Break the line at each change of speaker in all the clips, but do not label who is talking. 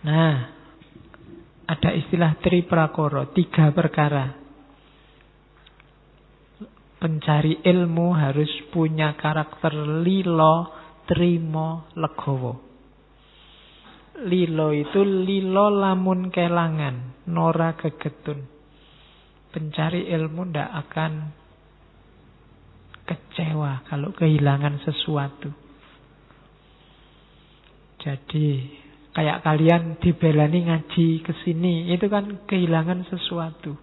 Nah, ada istilah triprakara, 3 perkara. Pencari ilmu harus punya karakter lilo, trimo, legowo. Lilo itu lilo lamun kelangan, nora gegetun. Pencari ilmu ndak akan kecewa kalau kehilangan sesuatu. Jadi kayak kalian dibelani ngaji ke sini, itu kan kehilangan sesuatu.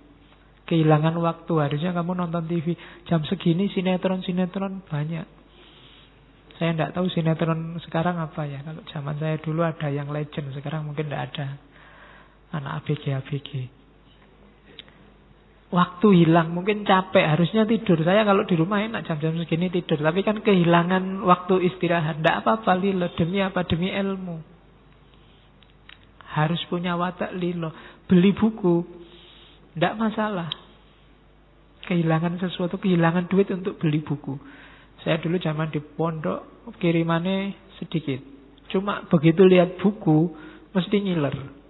Kehilangan waktu. Harusnya kamu nonton TV jam segini, sinetron banyak. Saya tidak tahu sinetron sekarang apa ya. Kalau zaman saya dulu ada yang legend, sekarang mungkin tidak ada. Anak ABG. Waktu hilang, mungkin capek, harusnya tidur. Saya kalau di rumah enak jam-jam segini tidur. Tapi kan kehilangan waktu istirahat. Tidak apa-apa lilo, demi apa? Demi ilmu. Harus punya watak lilo. Beli buku, tidak masalah. Kehilangan sesuatu, kehilangan duit untuk beli buku. Saya dulu zaman di pondok, kirimannya sedikit. Cuma begitu lihat buku, mesti ngiler.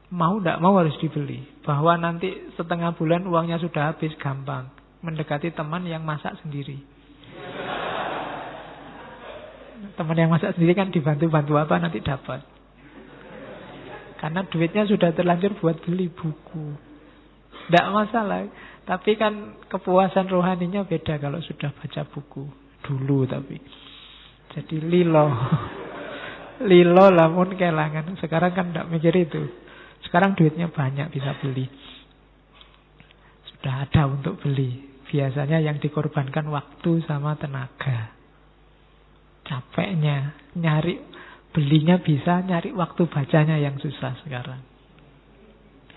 Mau tidak mau harus dibeli. Bahwa nanti setengah bulan uangnya sudah habis, gampang. Mendekati teman yang masak sendiri. Teman yang masak sendiri kan dibantu-bantu apa nanti dapat. Karena duitnya sudah terlanjur buat beli buku. Tidak masalah. Tapi kan kepuasan rohaninya beda kalau sudah baca buku. Dulu tapi. Jadi lilo. Lilo lamun kelangan. Sekarang kan tidak mikir itu. Sekarang duitnya banyak bisa beli. Sudah ada untuk beli. Biasanya yang dikorbankan waktu sama tenaga. Capeknya nyari, belinya bisa, nyari waktu bacanya yang susah sekarang.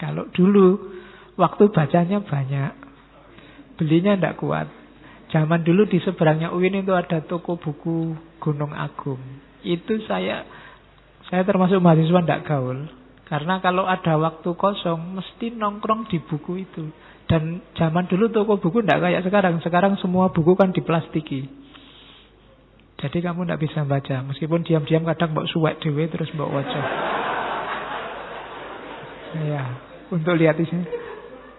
Kalau dulu waktu bacanya banyak, belinya tidak kuat. Zaman dulu di seberangnya UIN itu ada toko buku Gunung Agung. Itu saya termasuk mahasiswa tidak gaul. Karena kalau ada waktu kosong, mesti nongkrong di buku itu. Dan zaman dulu toko buku tidak kayak sekarang. Sekarang semua buku kan diplastiki. Jadi kamu tidak bisa baca. Meskipun diam-diam kadang mbok suwek dhewe terus mbok waca. Ya, untuk lihat isinya.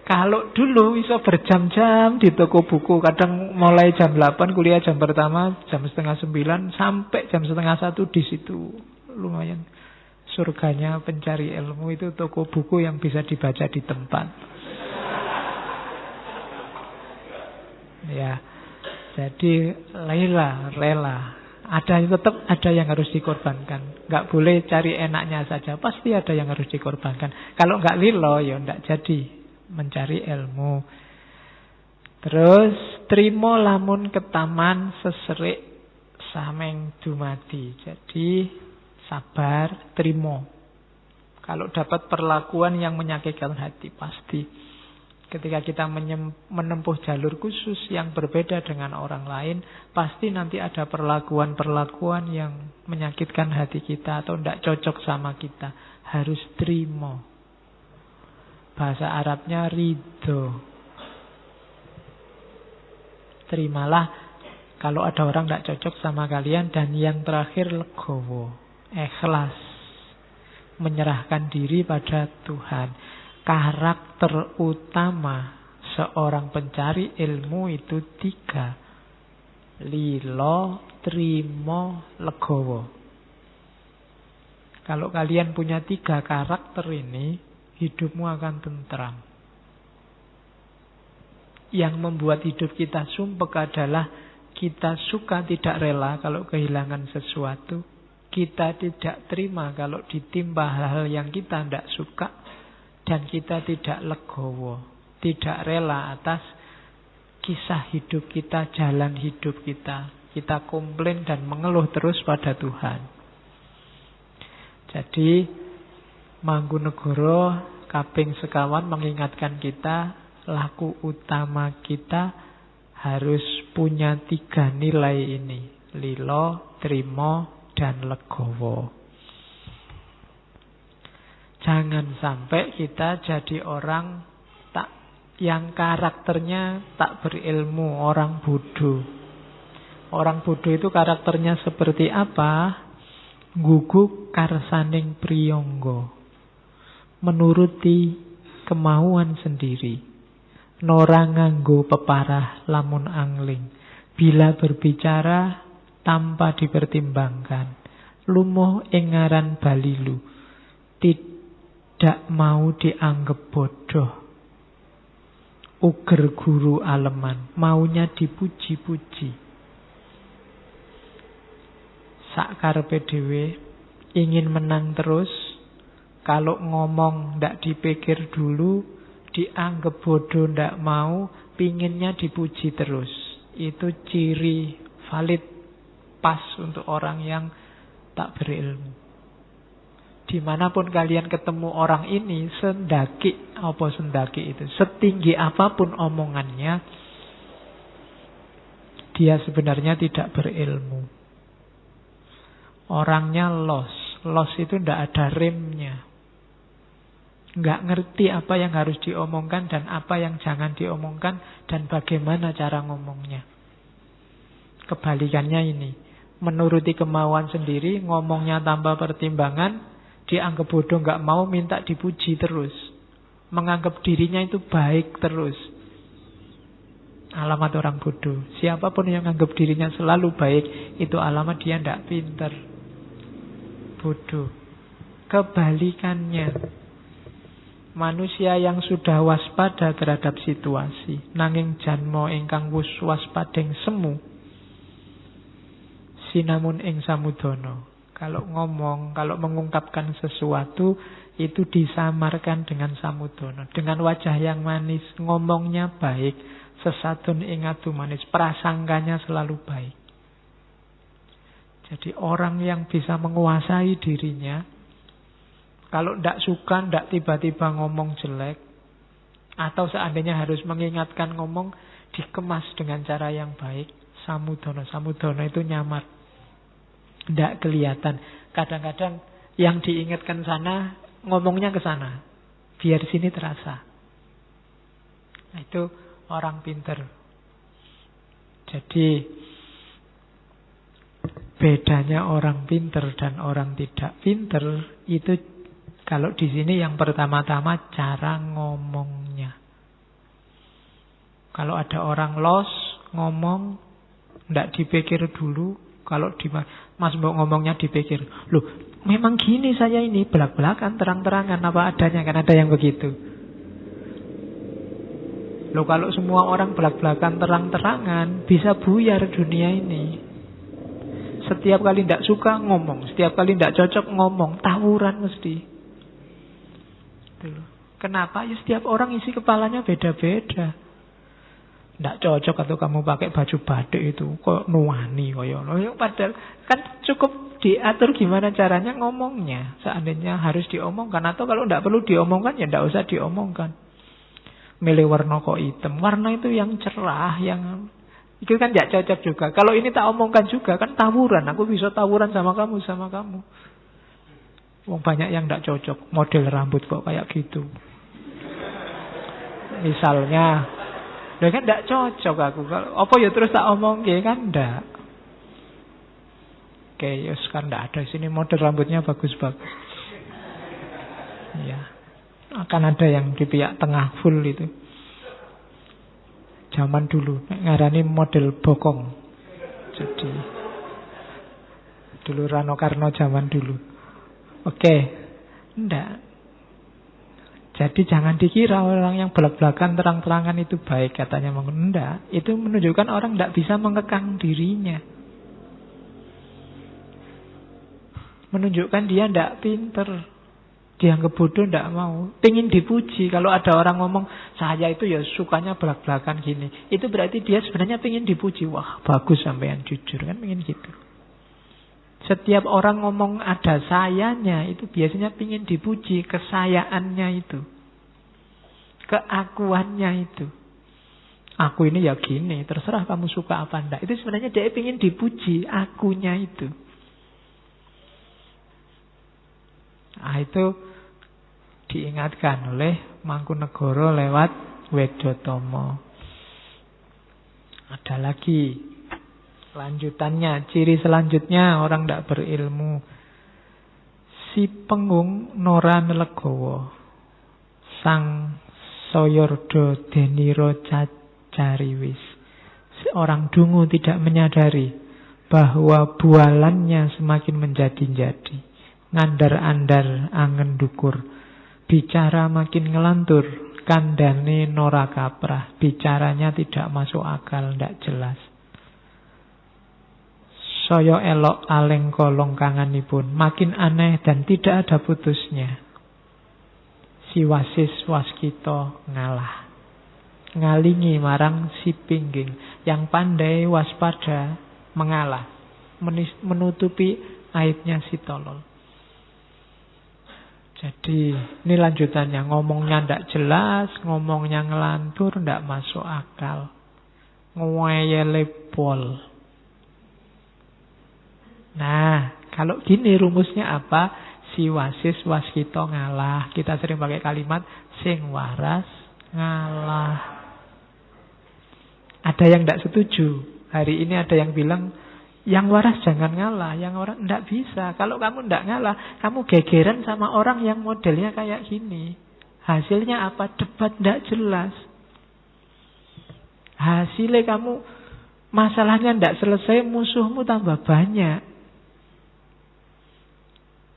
Kalau dulu bisa berjam-jam di toko buku. Kadang mulai jam 8 kuliah jam pertama, jam setengah 9 sampai jam setengah 1 di situ. Lumayan. Surganya pencari ilmu itu toko buku yang bisa dibaca di tempat. Ya, jadi rela. Tetap ada yang harus dikorbankan. Nggak boleh cari enaknya saja. Pasti ada yang harus dikorbankan. Kalau nggak lilo, ya nggak jadi mencari ilmu. Terus trimo lamun ketaman seserik sameng dumadi. Jadi sabar, trimo. Kalau dapat perlakuan yang menyakitkan hati, pasti. Ketika kita menempuh jalur khusus yang berbeda dengan orang lain, pasti nanti ada perlakuan-perlakuan yang menyakitkan hati kita atau tidak cocok sama kita. Harus trimo. Bahasa Arabnya ridho. Terimalah kalau ada orang tidak cocok sama kalian. Dan yang terakhir legowo. Ikhlas, menyerahkan diri pada Tuhan. Karakter utama seorang pencari ilmu itu 3. Lilo, trimo, legowo. Kalau kalian punya 3 karakter ini, hidupmu akan tentram. Yang membuat hidup kita sumpek adalah kita suka tidak rela kalau kehilangan sesuatu. Kita tidak terima kalau ditimpa hal-hal yang kita tidak suka. Dan kita tidak legowo, tidak rela atas kisah hidup kita, jalan hidup kita. Kita komplain dan mengeluh terus pada Tuhan. Jadi Mangkunegoro kaping sekawan mengingatkan kita, laku utama kita harus punya 3 nilai ini. Lilo, trimo, dan legowo. Jangan sampai kita jadi orang yang karakternya tak berilmu, orang bodoh. Orang bodoh itu karakternya seperti apa? Guguk karsaning priyangga, menuruti kemauan sendiri. Nora nganggo peparah lamun angling, bila berbicara tanpa dipertimbangkan. Lumuh ing ngaran balilu, tidak mau dianggap bodoh. Uger guru aleman, maunya dipuji-puji. Sakarepe dhewe, ingin menang terus. Kalau ngomong ndak dipikir dulu, dianggap bodoh ndak mau, pinginnya dipuji terus. Itu ciri valid, pas untuk orang yang tak berilmu. Dimanapun kalian ketemu orang ini, sendaki itu, setinggi apapun omongannya, dia sebenarnya tidak berilmu. Orangnya los itu ndak ada remnya. Nggak ngerti apa yang harus diomongkan dan apa yang jangan diomongkan dan bagaimana cara ngomongnya. Kebalikannya ini, menuruti kemauan sendiri, ngomongnya tanpa pertimbangan, dianggap bodoh, nggak mau, minta dipuji terus, menganggap dirinya itu baik terus. Alamat orang bodoh. Siapapun yang menganggap dirinya selalu baik, itu alamat dia ndak pinter, bodoh. Kebalikannya, manusia yang sudah waspada terhadap situasi, nanging janmo ingkang wus waspadeng semu, sinamun ing samudana. Kalau ngomong, kalau mengungkapkan sesuatu, itu disamarkan dengan samudana, dengan wajah yang manis, ngomongnya baik, sesadun ing adu manis, prasangkanya selalu baik. Jadi orang yang bisa menguasai dirinya, kalau tidak suka, tidak tiba-tiba ngomong jelek, atau seandainya harus mengingatkan ngomong, dikemas dengan cara yang baik. Samudana, samudana itu nyamar, tidak kelihatan. Kadang-kadang yang diingatkan sana, ngomongnya ke sana, biar sini terasa. Nah, itu orang pinter. Jadi bedanya orang pinter dan orang tidak pinter itu, kalau di sini yang pertama-tama cara ngomongnya. Kalau ada orang los ngomong, tidak dipikir dulu. Kalau Mas Mbok ngomongnya dipikir, loh memang gini saya ini, belak-belakan, terang-terangan, apa adanya, kan ada yang begitu. Loh kalau semua orang belak-belakan, terang-terangan, bisa buyar dunia ini. Setiap kali tidak suka ngomong, setiap kali tidak cocok ngomong, tawuran mesti. Kenapa? Ya setiap orang isi kepalanya beda-beda. Tidak cocok atau kamu pakai baju batik itu kok nuani koyo. Padahal kan cukup diatur gimana caranya ngomongnya. Seandainya harus diomongkan, atau kalau tidak perlu diomongkan ya tidak usah diomongkan. Milih warna kok hitam, warna itu yang cerah, yang itu kan tidak cocok juga. Kalau ini tak omongkan juga kan tawuran. Aku bisa tawuran sama kamu. Wong banyak yang tidak cocok, model rambut kok kayak gitu. Misalnya, kan tidak cocok aku. Apa ya terus tak omong kan tidak. Oke, ya sekarang tidak ada. Sini model rambutnya bagus-bagus. Ya, akan ada yang di pihak tengah full itu. Zaman dulu ngarani model bokong. Jadi dulu Rano Karno zaman dulu. Oke, enggak. Jadi jangan dikira orang yang belak-belakan terang-terangan itu baik, katanya. Enggak, itu menunjukkan orang enggak bisa mengekang dirinya. Menunjukkan dia enggak pinter. Dianggap bodoh tidak mau, pengen dipuji. Kalau ada orang ngomong, saya itu ya sukanya belak-belakan gini, itu berarti dia sebenarnya pengen dipuji. Wah bagus sampean jujur, kan pengen gitu. Setiap orang ngomong ada sayanya, itu biasanya pengen dipuji. Kesayaannya itu, keakuannya itu, aku ini ya gini, terserah kamu suka apa enggak. Itu sebenarnya dia pengen dipuji, akunya itu. Nah itu diingatkan oleh Mangkunegara lewat Wedotomo. Ada lagi lanjutannya, ciri selanjutnya orang tidak berilmu. Si Pengung Nora Nelegowo, Sang Soyordo Deniro Cacariwis. Seorang dungu tidak menyadari bahwa bualannya semakin menjadi-jadi. Ngandar-andar angen dukur, bicara makin ngelantur, kandane Nora Kaprah. Bicaranya tidak masuk akal, tidak jelas. Saya elok aleng kolong kanganipun, makin aneh dan tidak ada putusnya. Si Wasis Waskito ngalah, ngalingi marang si Pingging. Yang pandai waspada mengalah, menutupi aibnya si tolol. Jadi ini lanjutannya, ngomongnya tidak jelas, ngomongnya ngelantur, tidak masuk akal, ngeyele pol. Nah, kalau gini rumusnya apa? Si Wasis Waskito ngalah. Kita sering pakai kalimat sing waras ngalah. Ada yang tidak setuju. Hari ini ada yang bilang yang waras jangan ngalah, yang waras tidak bisa. Kalau kamu tidak ngalah, kamu gegeran sama orang yang modelnya kayak gini. Hasilnya apa? Debat tidak jelas. Hasilnya kamu masalahnya tidak selesai, musuhmu tambah banyak.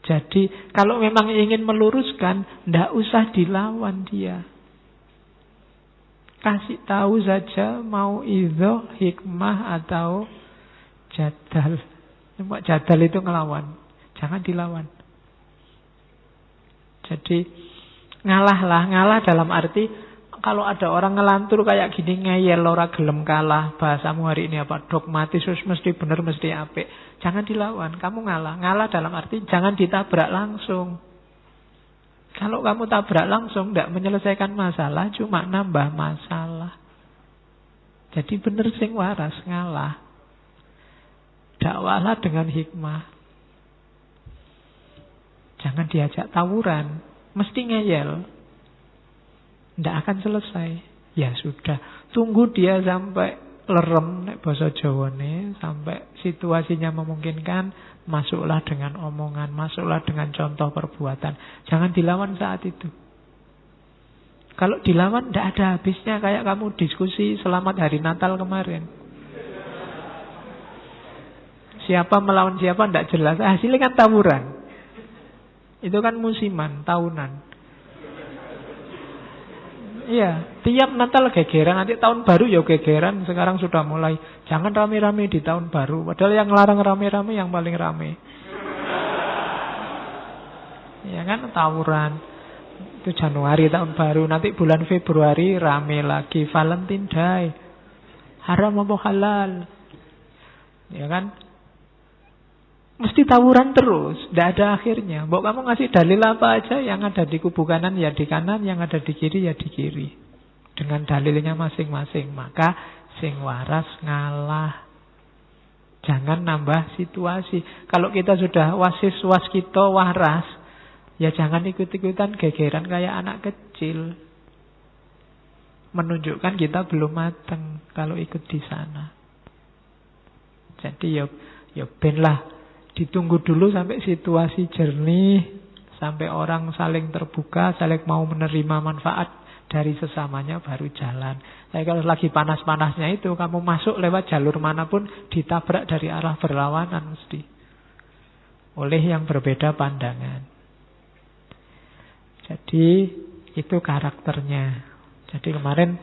Jadi kalau memang ingin meluruskan, tidak usah dilawan dia. Kasih tahu saja mau idho, hikmah atau jadal. Cuma jadal itu ngelawan, jangan dilawan. Jadi ngalahlah, ngalah dalam arti kalau ada orang ngelantur kayak gini ngeyel, ora gelem kalah, bahasamu hari ini apa? Dogmatis, mesti benar, mesti apik. Jangan dilawan, kamu ngalah. Ngalah dalam arti jangan ditabrak langsung. Kalau kamu tabrak langsung tidak menyelesaikan masalah, cuma nambah masalah. Jadi benar sing waras, ngalah. Dakwalah dengan hikmah. Jangan diajak tawuran, mesti ngeyel. Tidak akan selesai. Ya sudah, tunggu dia sampai lerem, nek basa Jawane, sampai situasinya memungkinkan, masuklah dengan omongan, masuklah dengan contoh perbuatan. Jangan dilawan saat itu. Kalau dilawan tidak ada habisnya, kayak kamu diskusi selamat hari Natal kemarin. Siapa melawan siapa tidak jelas, hasilnya kan tawuran. Itu kan musiman, tahunan. Iya, tiap Natal gegeran, nanti tahun baru ya gegeran. Sekarang sudah mulai, jangan rame-rame di tahun baru. Padahal yang larang rame-rame yang paling rame. Ya kan, tawuran. Itu Januari tahun baru, nanti bulan Februari rame lagi, Valentine Day. Haram apa halal? Ya kan? Mesti tawuran terus, tidak ada akhirnya. Mbok kamu ngasih dalil apa aja, yang ada di kubu kanan ya di kanan, yang ada di kiri ya di kiri. Dengan dalilnya masing-masing. Maka sing waras ngalah. Jangan nambah situasi. Kalau kita sudah wasis waskito waras, ya jangan ikut-ikutan gegeran kayak anak kecil. Menunjukkan kita belum matang kalau ikut di sana. Jadi ya ben lah. Ditunggu dulu sampai situasi jernih, sampai orang saling terbuka, saling mau menerima manfaat dari sesamanya, baru jalan. Tapi kalau lagi panas-panasnya itu, kamu masuk lewat jalur manapun, ditabrak dari arah berlawanan mesti. Oleh yang berbeda pandangan. Jadi itu karakternya. Jadi kemarin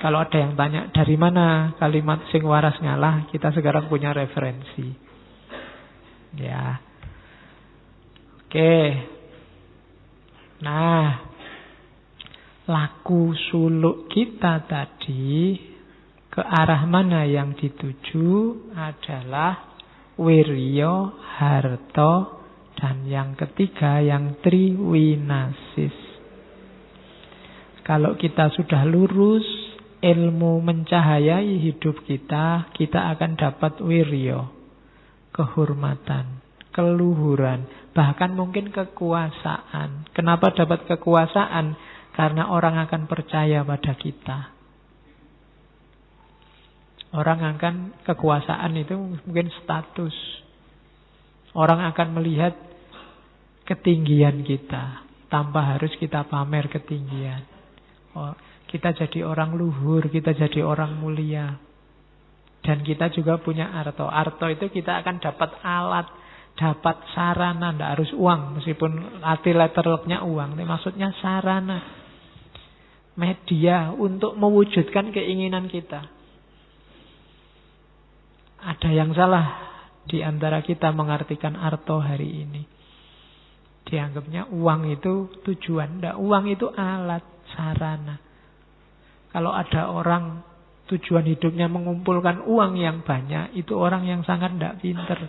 kalau ada yang tanya dari mana kalimat sing waras ngalah, kita sekarang punya referensi. Ya. Oke. Nah, laku suluk kita tadi ke arah mana yang dituju adalah wirya, harta, dan yang ketiga yang triwinasis. Kalau kita sudah lurus, ilmu mencahayai hidup kita, kita akan dapat wirya. Kehormatan, keluhuran, bahkan mungkin kekuasaan. Kenapa dapat kekuasaan? Karena orang akan percaya pada kita. Orang akan, kekuasaan itu mungkin status. Orang akan melihat ketinggian kita tanpa harus kita pamer ketinggian. Oh, kita jadi orang luhur, kita jadi orang mulia. Dan kita juga punya arto. Arto itu kita akan dapat alat, dapat sarana, tidak harus uang. Meskipun arti letternya uang, ini maksudnya sarana, media untuk mewujudkan keinginan kita. Ada yang salah di antara kita mengartikan arto hari ini. Dianggapnya uang itu tujuan. Tidak, uang itu alat, sarana. Kalau ada orang tujuan hidupnya mengumpulkan uang yang banyak, itu orang yang sangat tidak pinter.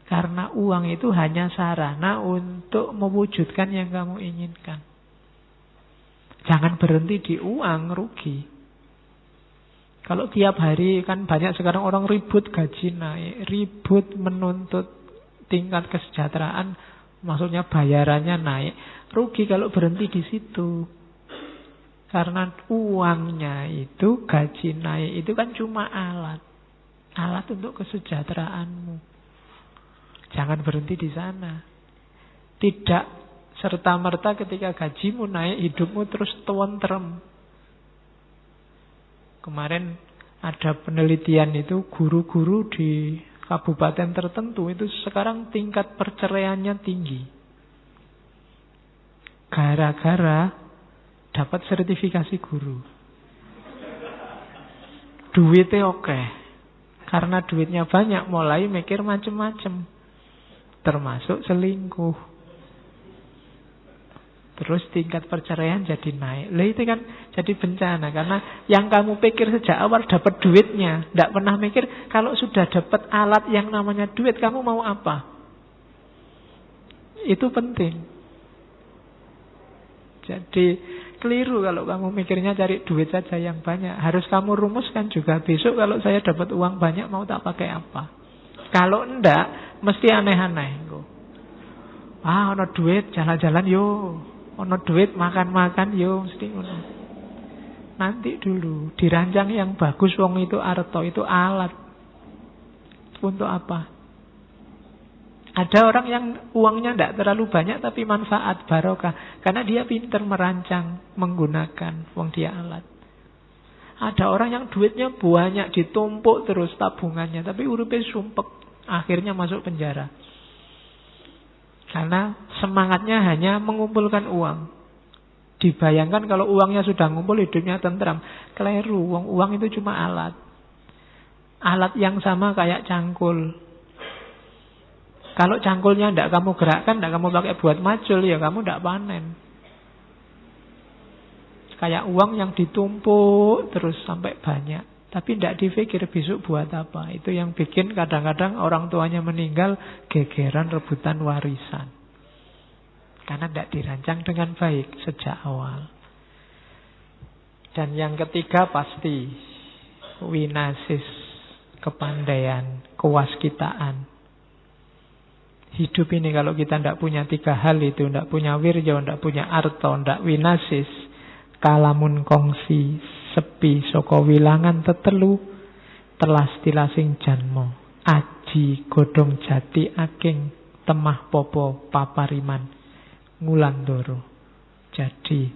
Karena uang itu hanya sarana untuk mewujudkan yang kamu inginkan. Jangan berhenti di uang, rugi. Kalau tiap hari, kan banyak sekarang orang ribut gaji naik, ribut menuntut tingkat kesejahteraan, maksudnya bayarannya naik. Rugi kalau berhenti di situ. Karena uangnya itu, gaji naik itu kan cuma alat. Alat untuk kesejahteraanmu. Jangan berhenti di sana. Tidak serta-merta ketika gajimu naik, hidupmu terus tentrem. Kemarin ada penelitian itu, guru-guru di kabupaten tertentu itu sekarang tingkat perceraiannya tinggi. Gara-gara dapat sertifikasi guru. Duitnya oke. Karena duitnya banyak, mulai mikir macem-macem. Termasuk selingkuh. Terus tingkat perceraian jadi naik. Lah itu kan jadi bencana. Karena yang kamu pikir sejak awal dapat duitnya. Tidak pernah mikir kalau sudah dapat alat yang namanya duit, kamu mau apa? Itu penting. Jadi keliru kalau kamu mikirnya cari duit saja yang banyak. Harus kamu rumuskan juga, besok kalau saya dapat uang banyak mau tak pakai apa. Kalau enggak, mesti aneh-aneh. Ono duit jalan-jalan yo, ono duit makan-makan yo, mesti ono. Nanti dulu dirancang yang bagus, wong itu arto, itu alat. Untuk apa? Ada orang yang uangnya tidak terlalu banyak tapi manfaat, barokah. Karena dia pintar merancang, menggunakan wong dia alat. Ada orang yang duitnya banyak, ditumpuk terus tabungannya, tapi uripnya sumpek, akhirnya masuk penjara. Karena semangatnya hanya mengumpulkan uang. Dibayangkan kalau uangnya sudah ngumpul, hidupnya tentram. Keliru, uang itu cuma alat. Alat yang sama kayak cangkul. Kalau cangkulnya tidak kamu gerakkan, tidak kamu pakai buat macul, ya kamu tidak panen. Kayak uang yang ditumpuk terus sampai banyak, tapi tidak dipikir besok buat apa. Itu yang bikin kadang-kadang orang tuanya meninggal, gegeran rebutan warisan. Karena tidak dirancang dengan baik sejak awal. Dan yang ketiga pasti winasis, kepandaian, kewaskitaan. Hidup ini kalau kita tidak punya tiga hal itu, tidak punya wirya, tidak punya arto, tidak winasis, kalamun kongsi, sepi, soko wilangan tetelu, telas tilasing janmo, aji godong jati aking, temah popo papariman, ngulandoro. Jadi,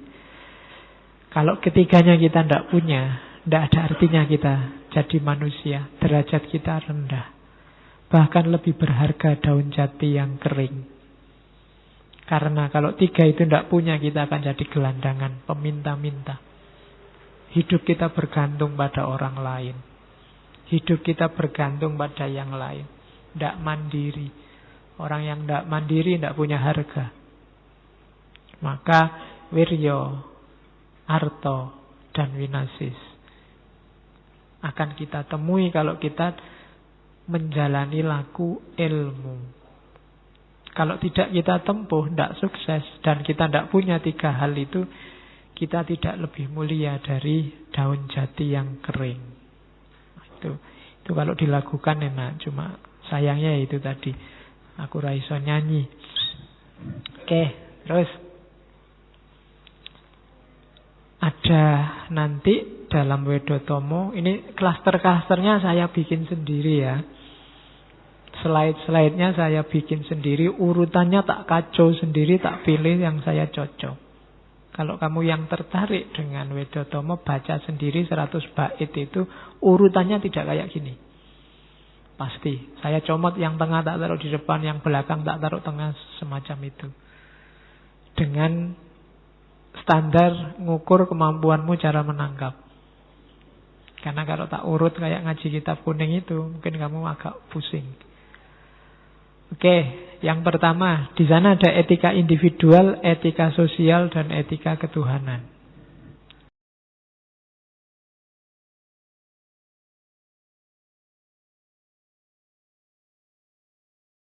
kalau ketiganya kita tidak punya, tidak ada artinya kita jadi manusia, derajat kita rendah. Bahkan lebih berharga daun jati yang kering. Karena kalau tiga itu tidak punya, kita akan jadi gelandangan, peminta-minta. Hidup kita bergantung pada orang lain. Hidup kita bergantung pada yang lain. Tidak mandiri. Orang yang tidak mandiri tidak punya harga. Maka wiryo, arto, dan winasis akan kita temui kalau kita menjalani laku ilmu. Kalau tidak kita tempuh, tidak sukses. Dan kita tidak punya tiga hal itu, kita tidak lebih mulia dari daun jati yang kering. Itu kalau dilakukan enak. Cuma sayangnya itu tadi, aku raiso nyanyi. Oke, terus ada nanti dalam Wedotomo, ini klaster-klasternya saya bikin sendiri ya. Slide-slide-nya saya bikin sendiri, urutannya tak kacau sendiri, tak pilih yang saya cocok. Kalau kamu yang tertarik dengan Wedotomo, baca sendiri 100 bait itu, urutannya tidak kayak gini. Pasti. Saya comot yang tengah tak taruh di depan, yang belakang tak taruh tengah, semacam itu. Dengan standar ngukur kemampuanmu cara menangkap. Karena kalau tak urut kayak ngaji kitab kuning itu, mungkin kamu agak pusing. Oke, yang pertama, di sana ada etika individual, etika sosial, dan etika ketuhanan.